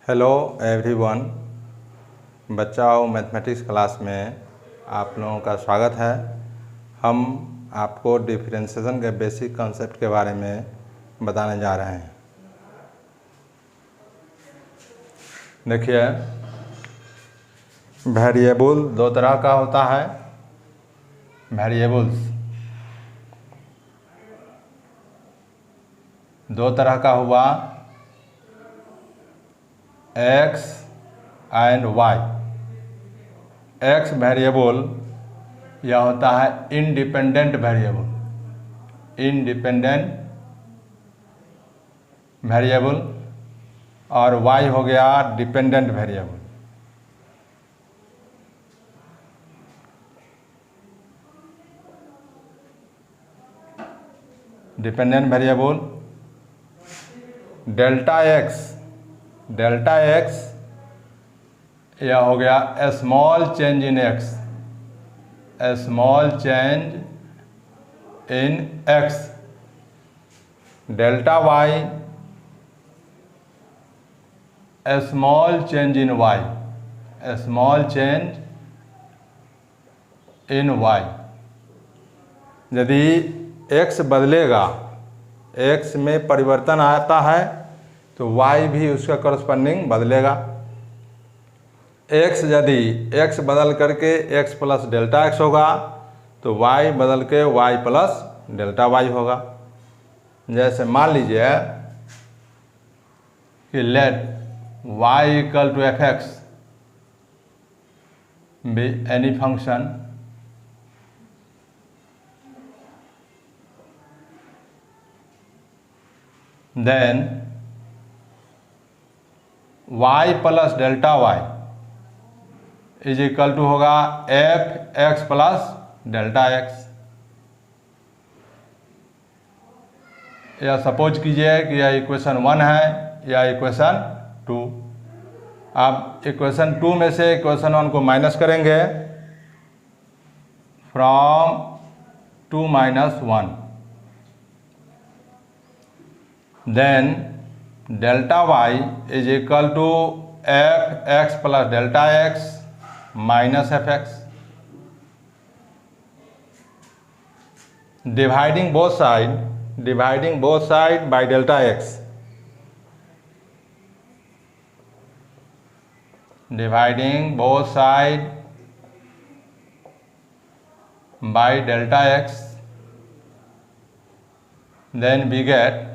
Hello everyone, बच्चों mathematics class में आप लोगों का स्वागत है। हम आपको डिफरेंशिएशन के बेसिक कॉन्सेप्ट के बारे में बताने जा रहे हैं। देखिए, वेरिएबल दो तरह का होता है। वेरिएबल्स दो तरह का हुआ, X and Y. X variable यह होता है इंडिपेंडेंट वेरिएबल, इंडिपेंडेंट वेरिएबल, और वाई हो गया dependent variable. Dependent variable delta X यह हो गया small change in X, small change in X. Delta Y small change in Y, small change in Y. यदि एक्स बदलेगा, एक्स में परिवर्तन आता है तो वाई भी उसका करस्पॉन्डिंग बदलेगा। एक्स यदि एक्स बदल करके एक्स प्लस डेल्टा एक्स होगा तो वाई बदल के वाई प्लस डेल्टा वाई होगा। जैसे मान लीजिए कि let y equal to F x be any function then y plus delta Y is equal to होगा f x plus delta x. या सपोज कीजिए कि यह इक्वेशन 1 है या इक्वेशन 2। अब इक्वेशन 2 में से इक्वेशन 1 को माइनस करेंगे, from 2 minus 1, then delta Y is equal to F x plus delta x minus F X. Dividing both side by delta X, dividing both side by delta X, then we get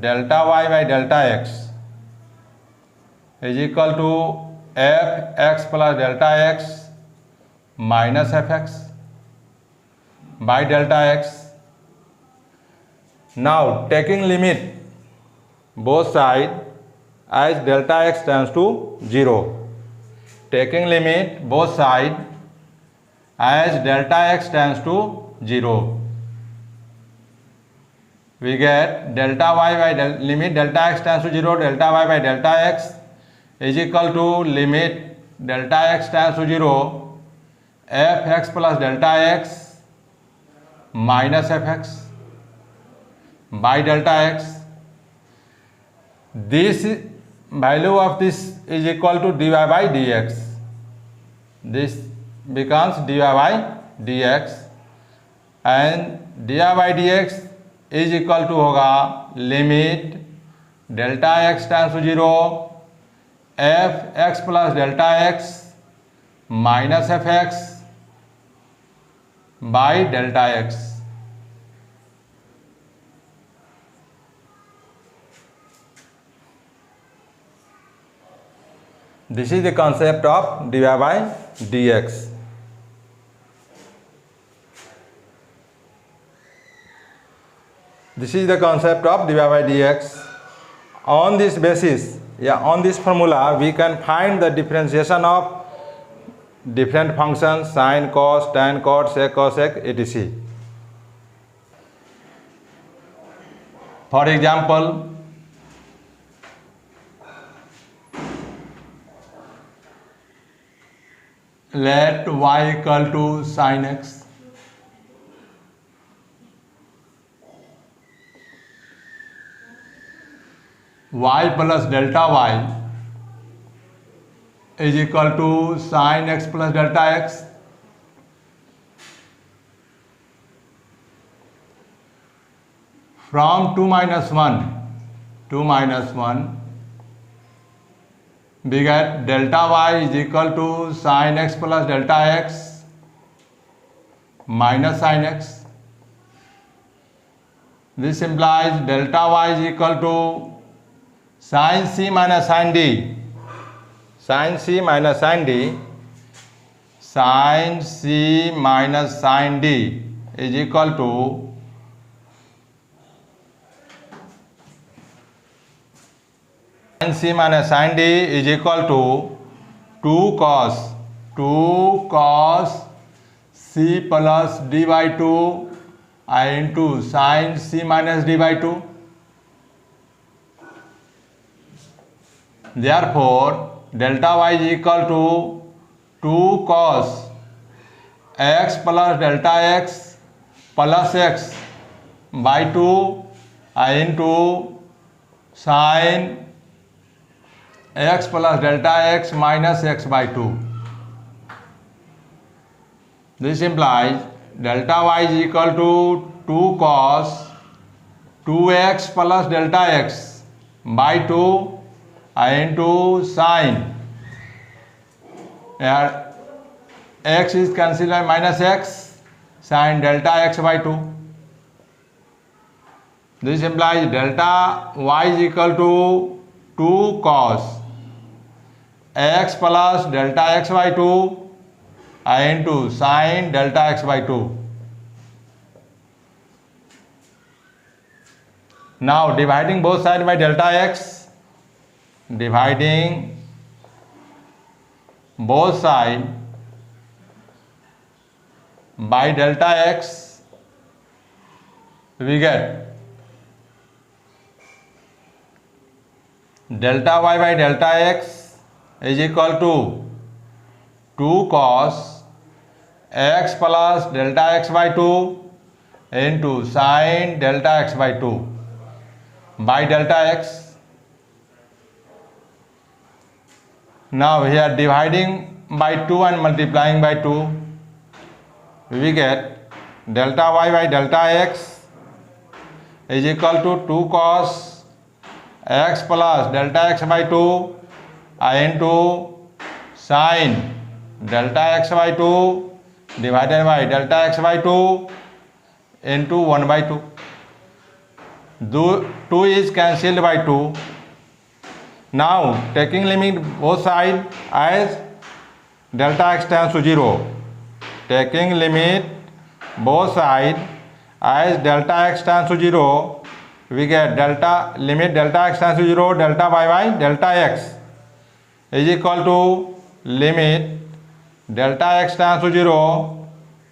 delta y by delta x is equal to f x plus delta x minus f x by delta x. Now taking limit both side as delta x tends to 0, taking limit both side as delta x tends to 0, we get delta y by limit delta x tends to 0, delta y by delta x is equal to limit delta x tends to 0 f x plus delta x minus f x by delta x. This value of this is equal to dy by dx. This becomes dy by dx, and dy by dx is equal to होगा limit delta x tends to 0 f x plus delta x minus F x by delta x. This is the concept of d y by D x. This is the concept of dy by dx. On this basis, on this formula, we can find the differentiation of different functions sin, cos, tan, cot, sec, cosec, etc. For example, let y equal to sin x, y plus delta y is equal to sin x plus delta x. From 2 minus 1, we get delta y is equal to sin x plus delta x minus sin x. This implies delta y is equal to sin c minus sin d. Sin c minus sin d. Sin c minus sin d is equal to sin c minus sin d is equal to 2 cos c plus d by 2 into sin c minus d by 2. Therefore, delta y is equal to 2 cos x plus delta x plus x by 2 into sin x plus delta x minus x by 2. This implies delta y is equal to 2 cos 2x plus delta x by 2 into sin. Here x is cancelled by minus x, sin delta x by 2. This implies delta y is equal to 2 cos x plus delta x by 2 into sin delta x by 2. Now dividing both sides by delta x, dividing both sides by delta x, we get delta y by delta x is equal to 2 cos x plus delta x by 2 into sin delta x by 2 by delta x. Now here dividing by 2 and multiplying by 2, we get delta y by delta x is equal to 2 cos x plus delta x by 2 into sin delta x by 2 divided by delta x by 2 into 1 by 2. 2 is cancelled by 2. Now taking limit both sides as delta x tends to 0. Taking limit both sides as delta x tends to 0, we get limit delta x tends to 0, delta y by delta x is equal to limit delta x tends to 0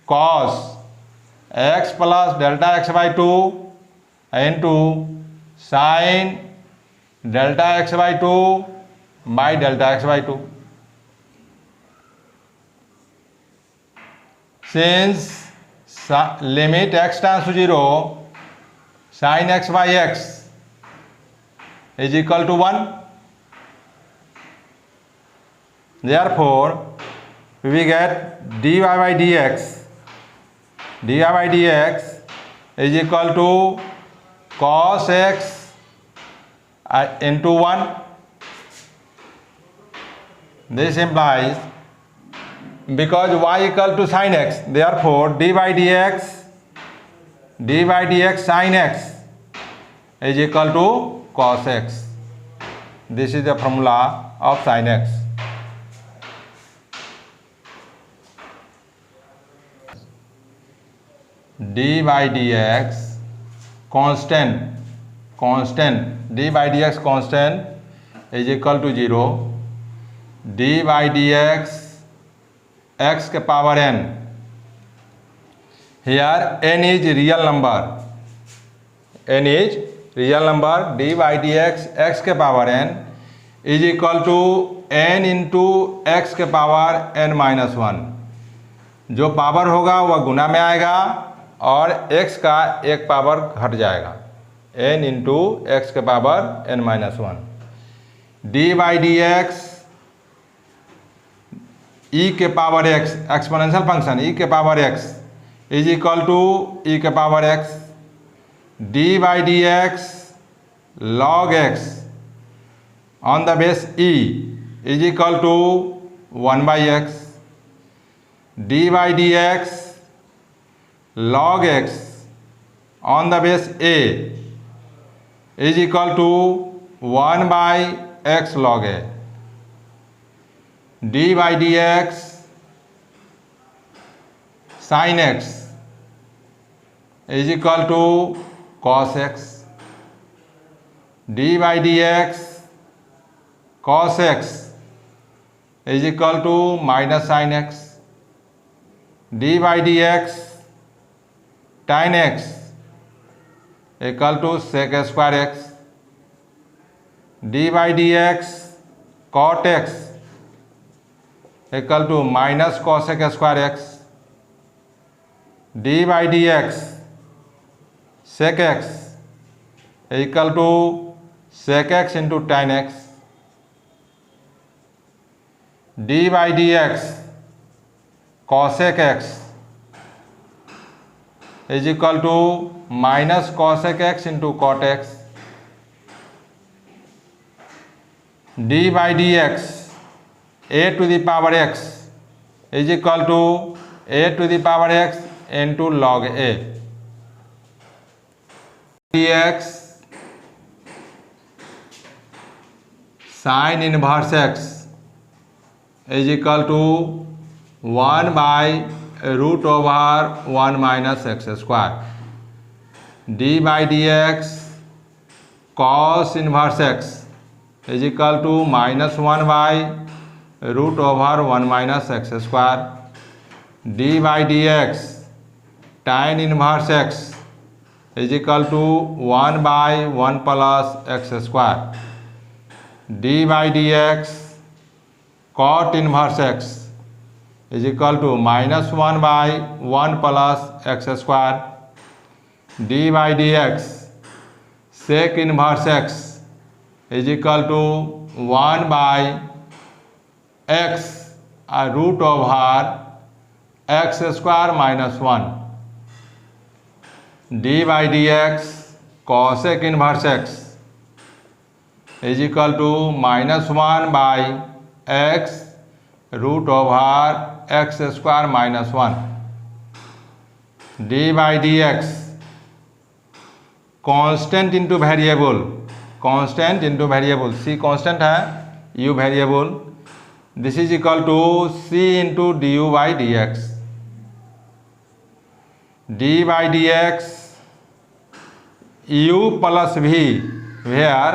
cos x plus delta x by 2 into sin delta x by 2 by delta x by 2. Since limit x tends to 0, sin x by x is equal to 1. Therefore, we get dy by dx is equal to cos x into 1. This implies, because y equal to sin x, therefore dy by dx sin x is equal to cos x. This is the formula of sin x. D by dx constant d by dx constant is equal to 0. D by dx x के power n. Here n is real number. n is real number. D by dx x के power n is equal to n into x के power n minus 1. जो power होगा वह गुना में आएगा और x का एक पावर घट जाएगा, n इंटू एक्स के power n minus 1. D by D X e के power x exponential function e के power x is equal to e के power x dy dx log x on the base e is equal to 1 by x dy dx log x on the base a is equal to 1 by x log a dy dx sin x is equal to cos x dy dx cos x is equal to minus sin x dy dx tan x equal to sec square x dy dx cot x equal to minus cosec square x dy dx sec x equal to sec x into tan x dy dx cosec x is equal to minus cosec x into cot x dy dx a to the power x is equal to a to the power x into log a dx sin inverse x is equal to 1 by root over 1 minus x square dy dx cos inverse x is equal to minus 1 by root over 1 minus x square dy dx tan inverse x is equal to 1 by 1 plus x square dy dx cot inverse x is equal to minus 1 by 1 plus x square dy dx sec inverse x is equal to 1 by x root over x square minus 1 dy dx cosec inverse x is equal to minus 1 by x root over x square minus 1 dy dx constant into variable constant into variable c constant है u variable this is equal to c into D U by D X D by D X u plus v where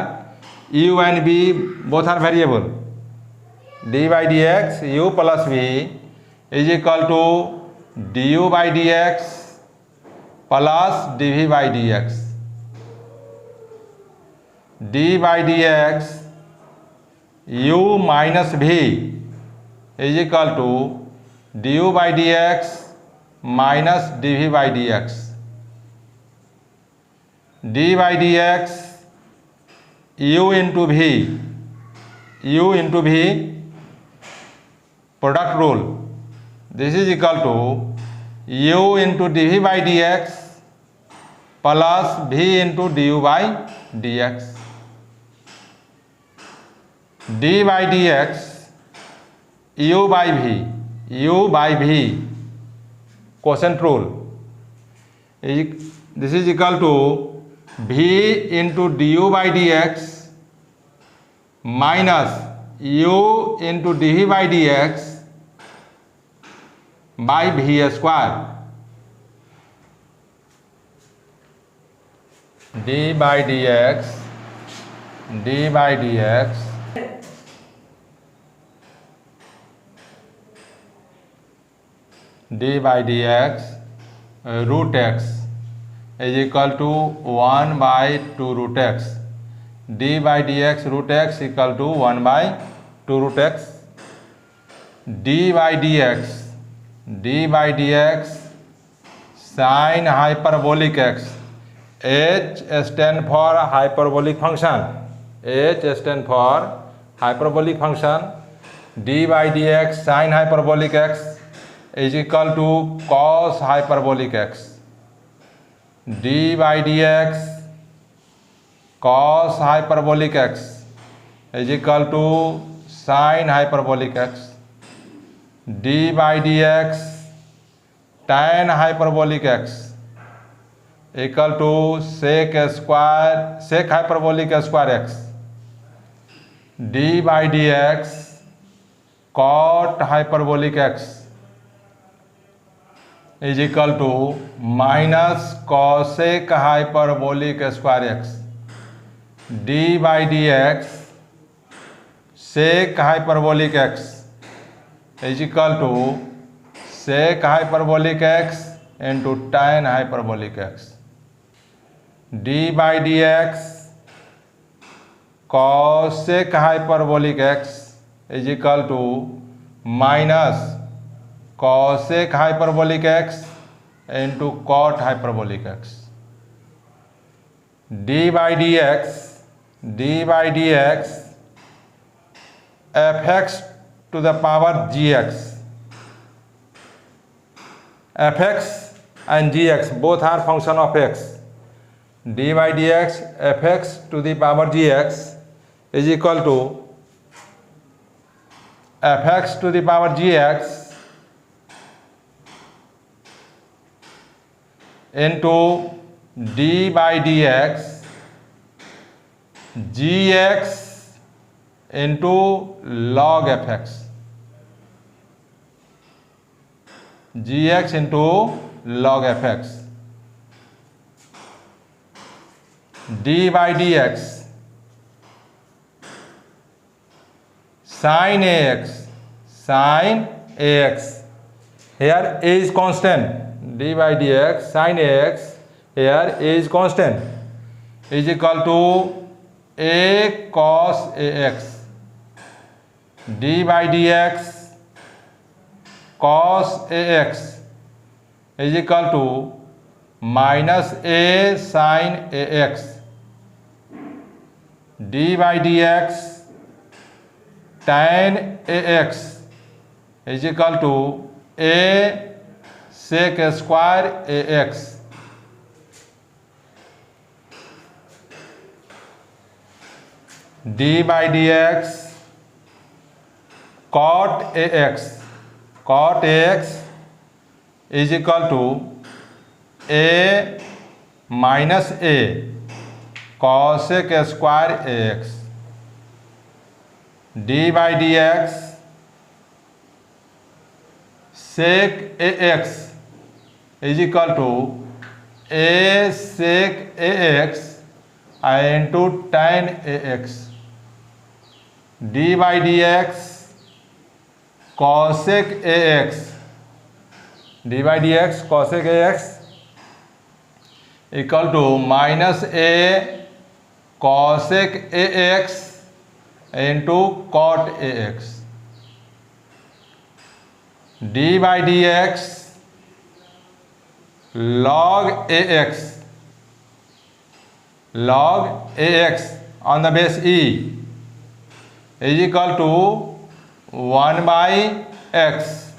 u and v both are variable d by dx u plus v is equal to du by dx plus dv by dx d by dx u minus v is equal to du by dx minus dv by dx d by dx u into v product rule this is equal to u into dv by dx plus v into du by dx d by dx u by v quotient rule this is equal to v into du by dx minus u into dv by dx by v square d by dx d by dx d by dx root x is equal to 1 by 2 root x d by dx root x equal to 1 by 2 root x d by dx sin hyperbolic x h stand for hyperbolic function h stand for hyperbolic function D by D X sine hyperbolic X is equal to cos hyperbolic X, D by D X cos hyperbolic X is equal to sine hyperbolic X, D by D X tan hyperbolic X equal to sec hyperbolic square X, D by D X cot hyperbolic X is equal to minus cosec hyperbolic square X, D by D X sec hyperbolic X is equal to sec hyperbolic X into tan hyperbolic X, D by D X cosec hyperbolic X is equal to minus cosec hyperbolic X into cot hyperbolic X, D by D X F X to the power G X, fx and gx both are function of x, d by dx fx to the power gx is equal to fx to the power gx into d by dx gx into log fx, gx into log fx, d by dx sin ax, here a is constant, d by dx sin ax, here a is constant, is equal to a cos ax, d by dx cos ax is equal to minus a sin ax, d by dx tan ax is equal to a sec square ax, d by dx cot ax is equal to a minus a cosec square ax, d by dx sec ax is equal to a sec ax into tan ax, d by dx cosec ax, d by dx cosec ax equal to minus a cosec ax into cot ax, d by dx log ax on the base e is equal to 1 by x,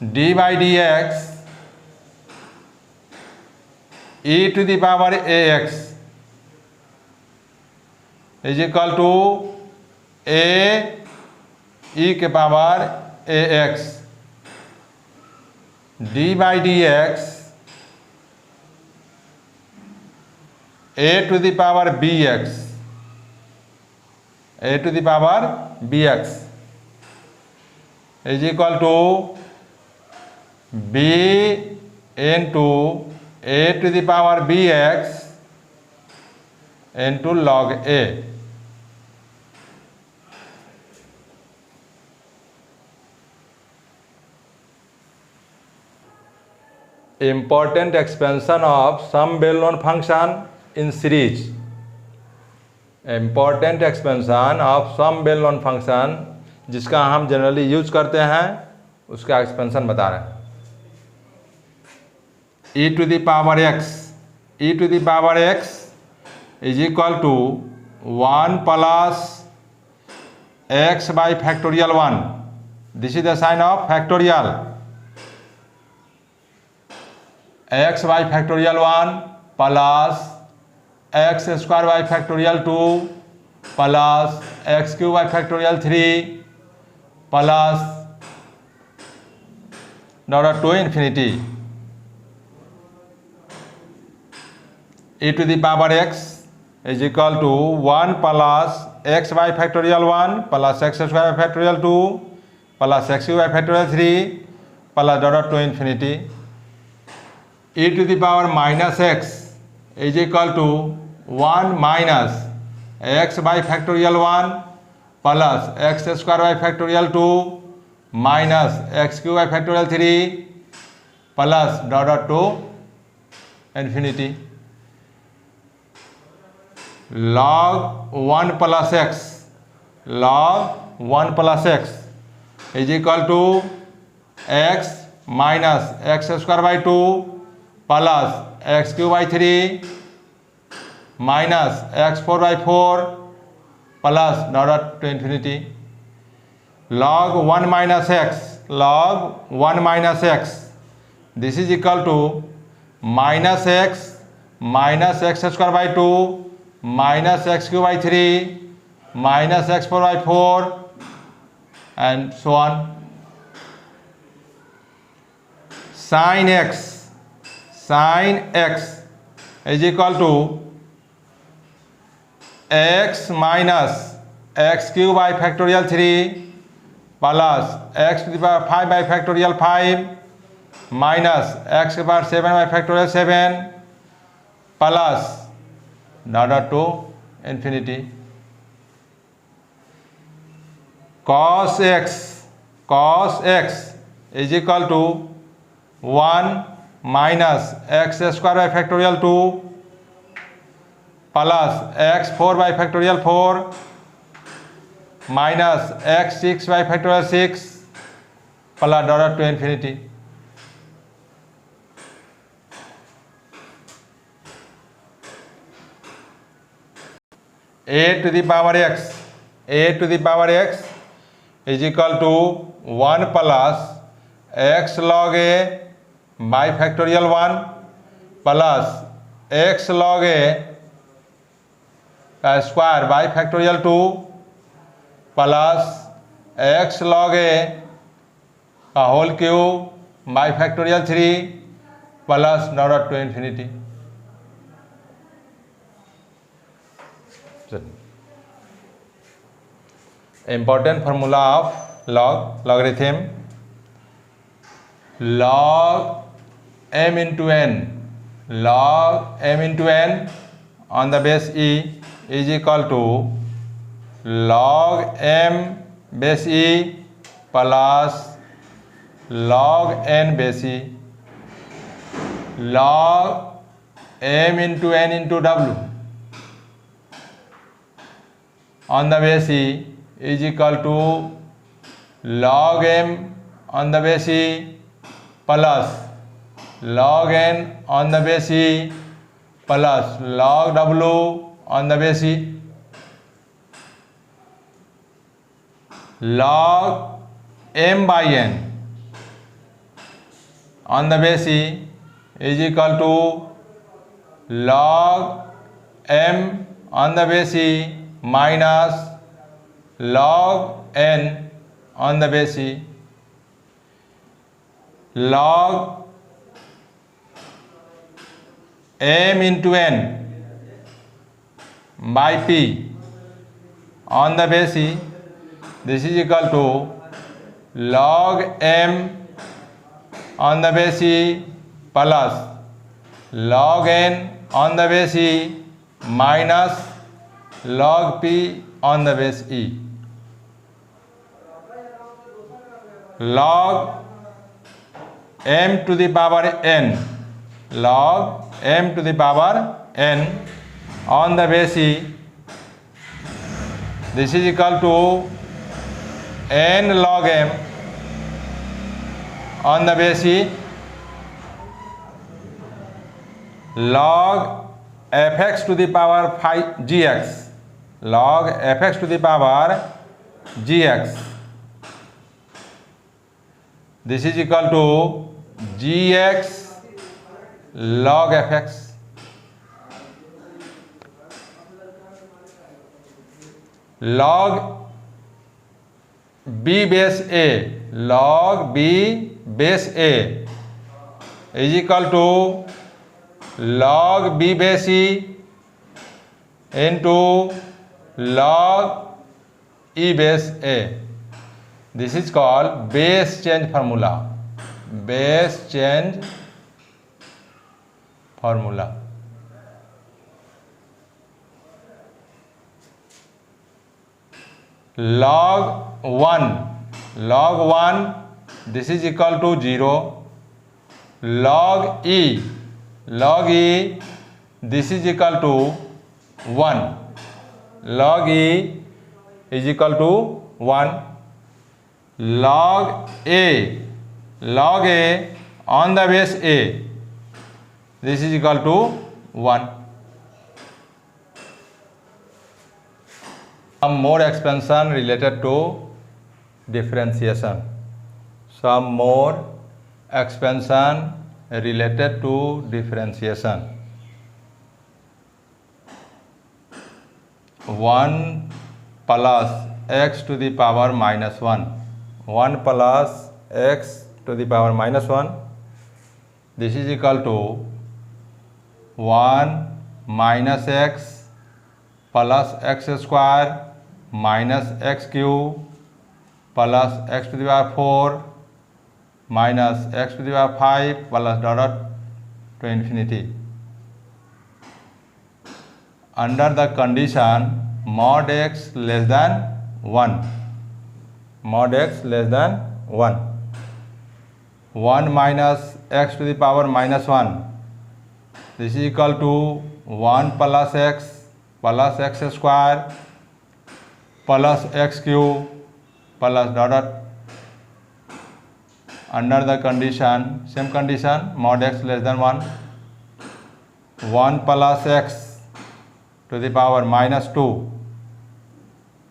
d by dx e to the power ax is equal to a e के power ax, d by dx a to the power bx, a to the power bx is equal to b into a to the power bx into log a. Important expansion of some well-known function in series. Important expansion of some well known function जिसका हम generally use करते हैं उसका expansion बता रहे हैं। e to the power x is equal to 1 plus x by factorial 1. This is the sign of factorial. X by factorial 1 plus x square by factorial 2 plus x cube by factorial 3 plus dot to infinity e to the power x is equal to 1 plus x by factorial 1 plus x square by factorial 2 plus x cube by factorial 3 plus dot to infinity e to the power minus x is equal to 1 minus x by factorial 1 plus x square by factorial 2 minus x cube by factorial 3 plus dot to infinity. Log 1 plus x, log 1 plus x is equal to x minus x square by 2 plus x cube by 3 minus x4 by 4 plus dot to infinity. Log 1 minus x, log 1 minus x, this is equal to minus x square by 2 minus x cube by 3 minus x4 by 4 and so on. Sin x is equal to x minus x cube by factorial 3 plus x to the power 5 by factorial 5 minus x to the power 7 by factorial 7 plus dot to infinity. Cos x is equal to 1 minus x square by factorial 2 plus x4 by factorial 4 minus x6 by factorial 6 plus dot to infinity. A to the power x is equal to 1 plus x log a by factorial 1 plus x log a square by factorial 2 plus x log a whole cube by factorial 3 plus dot to infinity. Important formula of logarithm. Log m into n, log m into n on the base e is equal to log m base e plus log n base e. Log m into n into w on the base e is equal to log m on the base e plus log n on the base e plus log w on the base e. Log m by n on the base e is equal to log m on the base e minus log n on the base e. Log m into n by p on the base e, this is equal to log m on the base e plus log n on the base e minus log p on the base e. Log m to the power n, log m to the power n on the base e, this is equal to n log m on the base e. Log fx to the power 5 gx, log fx to the power gx. This is equal to gx log fx. Log b base a, log b base a is equal to log b base e into log e base a. This is called base change formula. Base change formula. Log 1, this is equal to 0. Log e, this is equal to 1. Log e is equal to 1. Log a on the base a, this is equal to 1. Some more expansion related to differentiation. Some more expansion related to differentiation. 1 plus x to the power minus 1. 1 plus x to the power minus 1. This is equal to 1 minus x plus x square minus x cube plus x to the power 4 minus x to the power 5 plus dot to infinity. Under the condition mod x less than 1. Mod x less than 1. 1 minus x to the power minus 1. This is equal to 1 plus x square plus x cube plus dot. Under the condition, same condition, mod x less than 1. 1 plus x to the power minus 2.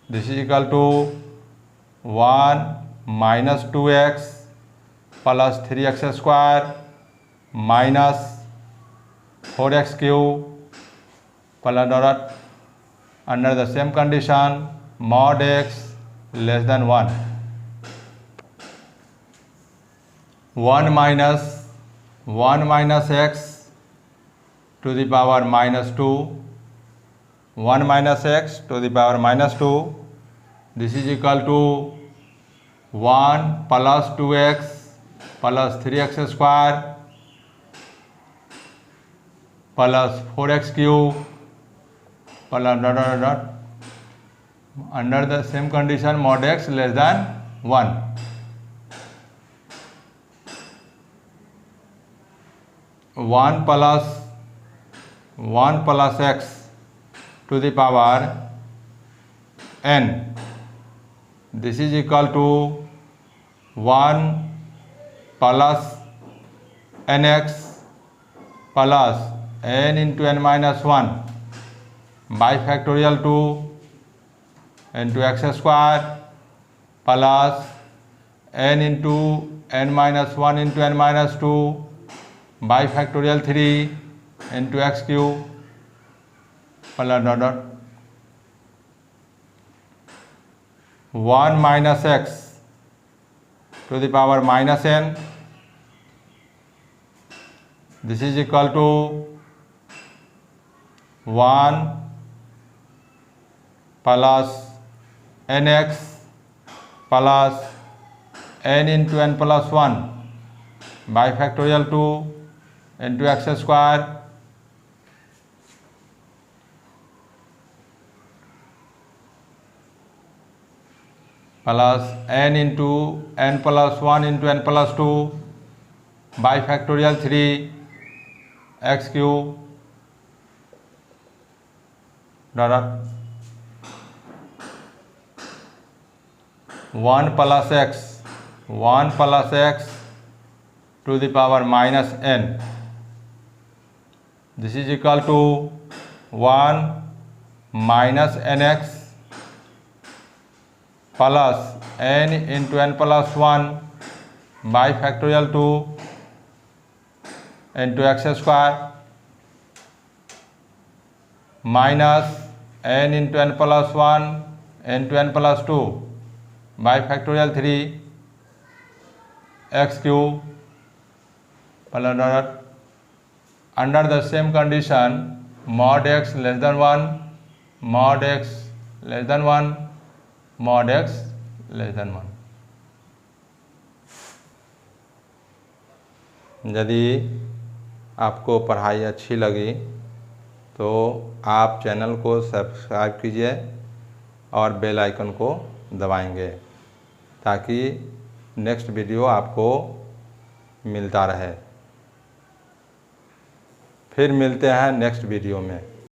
This is equal to 1 minus 2x plus 3x square minus 4x cube plus dot. Under the same condition, mod x less than 1. 1 minus x to the power minus 2. 1 minus x to the power minus 2. This is equal to 1 plus 2x plus 3x square plus 4x cube plus dot. Under the same condition, mod x less than 1. 1 plus x to the power n. This is equal to 1 plus nx plus n into n minus 1 by factorial 2 into x square plus n into n minus 1 into n minus 2 by factorial 3 into x cube plus dot. 1 minus x to the power minus n. This is equal to 1 plus nx plus n into n plus 1 by factorial 2 into x square plus n into n plus 1 into n plus 2 by factorial 3 x cube dot. 1 plus x to the power minus n. This is equal to 1 minus nx plus n into n plus 1 by factorial 2 into x square minus n into n plus 1 into n plus 2 by factorial 3 x cube plus under the same condition mod x less than 1 mod x less than 1 mod x less than 1। यदि आपको पढ़ाई अच्छी लगी तो आप channel को subscribe कीजिए और बेल आइकन को दबाएंगे ताकि नेक्स्ट वीडियो आपको मिलता रहे। फिर मिलते हैं नेक्स्ट वीडियो में।